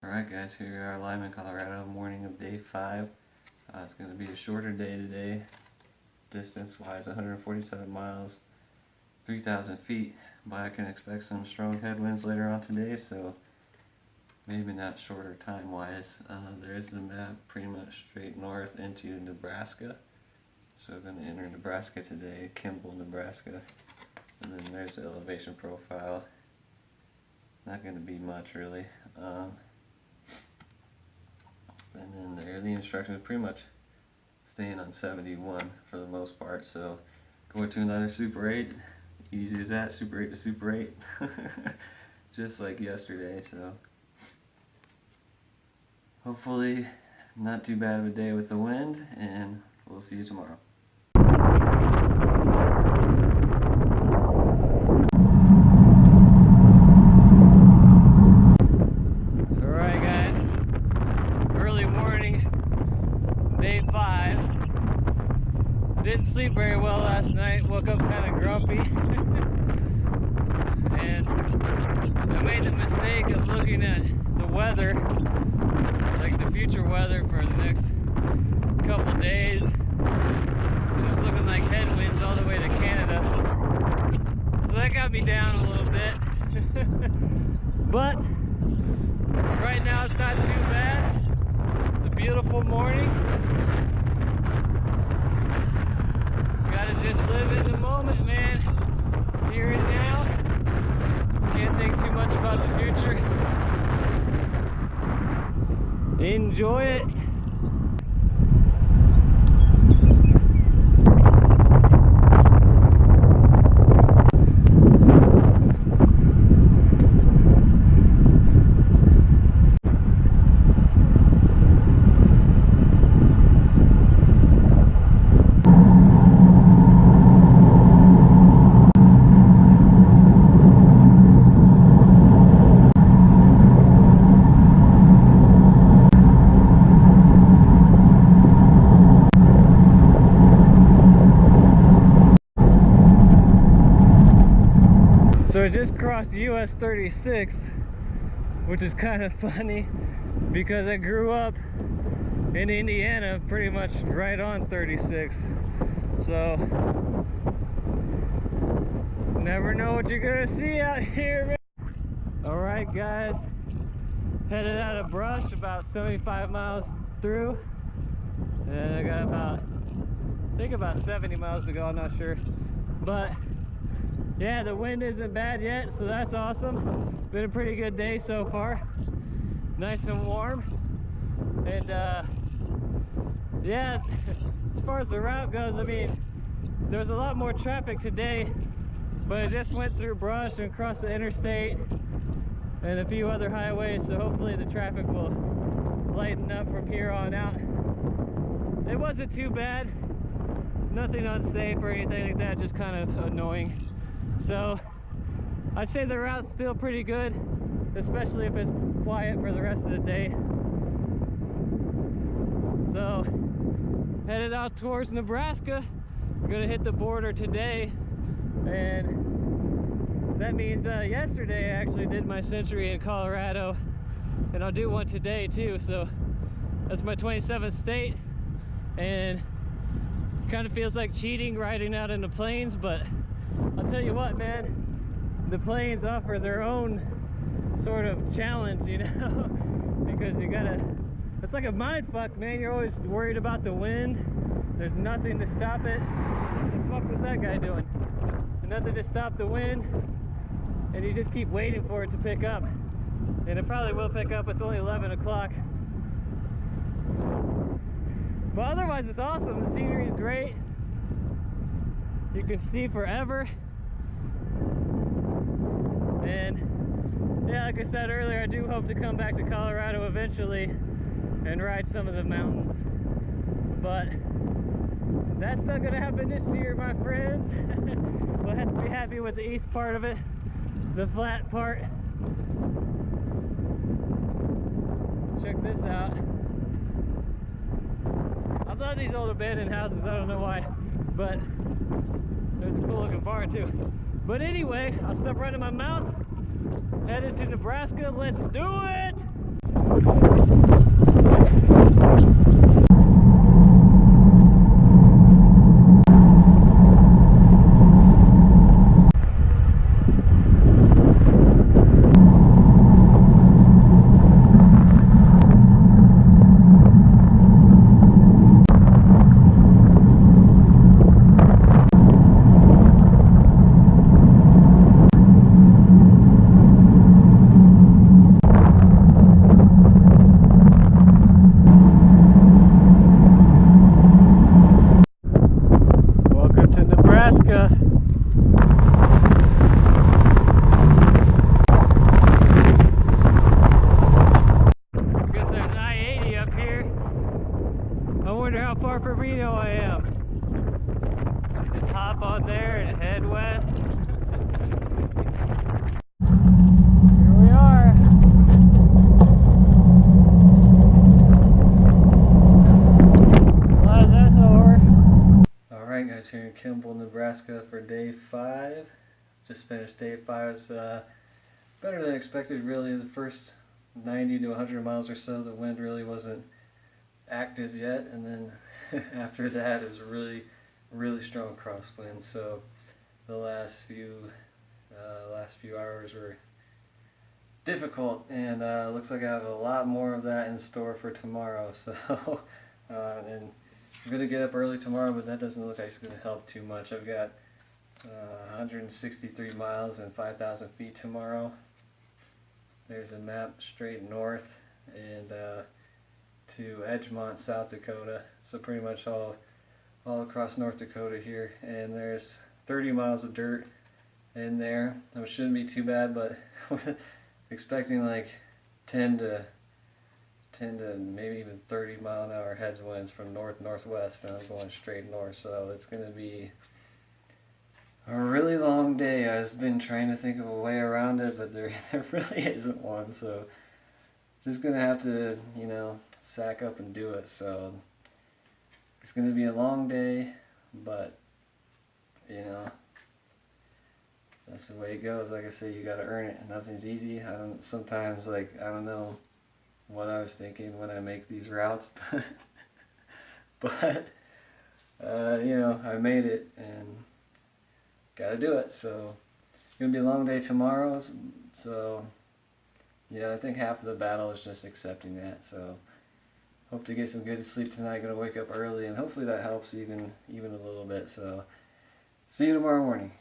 Alright guys, here we are, Limon, Colorado, morning of day 5. It's going to be a shorter day today, distance wise 147 miles, 3,000 feet, but I can expect some strong headwinds later on today, so maybe not shorter time wise. There is a map pretty much straight north into Nebraska, so I'm going to enter Nebraska today, Kimball, Nebraska, and then there's the elevation profile. Not going to be much really. And then there, the instructions pretty much staying on 71 for the most part. So going to another Super 8, easy as that, Super 8 to Super 8, just like yesterday. So hopefully not too bad of a day with the wind, and we'll see you tomorrow. Day 5. Didn't sleep very well last night, woke up kind of grumpy. And I made the mistake of looking at the weather, like the future weather for the next couple days. And it's looking like headwinds all the way to Canada. So that got me down a little bit. But right now it's not too bad. It's a beautiful morning. Gotta just live in the moment, man. Here and now. Can't think too much about the future. Enjoy it. So I just crossed US 36, which is kind of funny because I grew up in Indiana pretty much right on 36. So never know what you're gonna see out here, man. Alright guys, headed out of Brush about 75 miles through, and I got I think about 70 miles to go, I'm not sure, but yeah, the wind isn't bad yet, so that's awesome. Been a pretty good day so far. Nice and warm. And yeah, as far as the route goes, I mean, there's a lot more traffic today, but I just went through Brush and across the interstate and a few other highways, so hopefully the traffic will lighten up from here on out. It wasn't too bad. Nothing unsafe or anything like that, just kind of annoying. So I'd say the route's still pretty good, especially if it's quiet for the rest of the day. So headed out towards Nebraska. Gonna hit the border today, and that means yesterday I actually did my century in Colorado, and I'll do one today too. So that's my 27th state, and kind of feels like cheating riding out in the plains, but I'll tell you what, man, the plains offer their own sort of challenge, you know, because you gotta, it's like a mind fuck, man. You're always worried about the wind. There's nothing to stop it. What the fuck was that guy doing? Nothing to stop the wind, and you just keep waiting for it to pick up. And it probably will pick up. It's only 11 o'clock. But otherwise, it's awesome. The scenery is great. You can see forever. And yeah, like I said earlier, I do hope to come back to Colorado eventually and ride some of the mountains. But that's not gonna happen this year, my friends. We'll have to be happy with the east part of it, the flat part. Check this out. I love these old abandoned houses, I don't know why, but there's a cool looking barn too. But anyway, I'll stop running my mouth. Headed to Nebraska. Let's do it! Welcome to Nebraska. I guess there's an I-80 up here. I wonder how far from Reno I am. Just hop on there and head west. Here we are. Well, that's over. Alright guys, here in Kimball, Nebraska for day 5. Just finished day 5. It's better than expected really. The first 90 to 100 miles or so the wind really wasn't active yet, and then after that is really strong crosswind. So the last few hours were difficult, and looks like I have a lot more of that in store for tomorrow. So and I'm gonna get up early tomorrow, but that doesn't look like it's gonna help too much. I've got 163 miles and 5,000 feet tomorrow. There's a map straight north and to Edgemont, South Dakota. So pretty much all across North Dakota here. And there's 30 miles of dirt in there, which shouldn't be too bad, but expecting like 10 to maybe even 30 mile an hour headwinds from northwest, and I'm going straight north, so it's going to be a really long day. I've been trying to think of a way around it, but there really isn't one, so just going to have to, you know, sack up and do it. So it's going to be a long day, but, you know, that's the way it goes. Like I say, you got to earn it, and nothing's easy. Sometimes, like, I don't know what I was thinking when I make these routes, but you know, I made it and gotta do it. So it's gonna be a long day tomorrow, so yeah, I think half of the battle is just accepting that. So hope to get some good sleep tonight. Gonna wake up early, and hopefully that helps even a little bit. So see you tomorrow morning.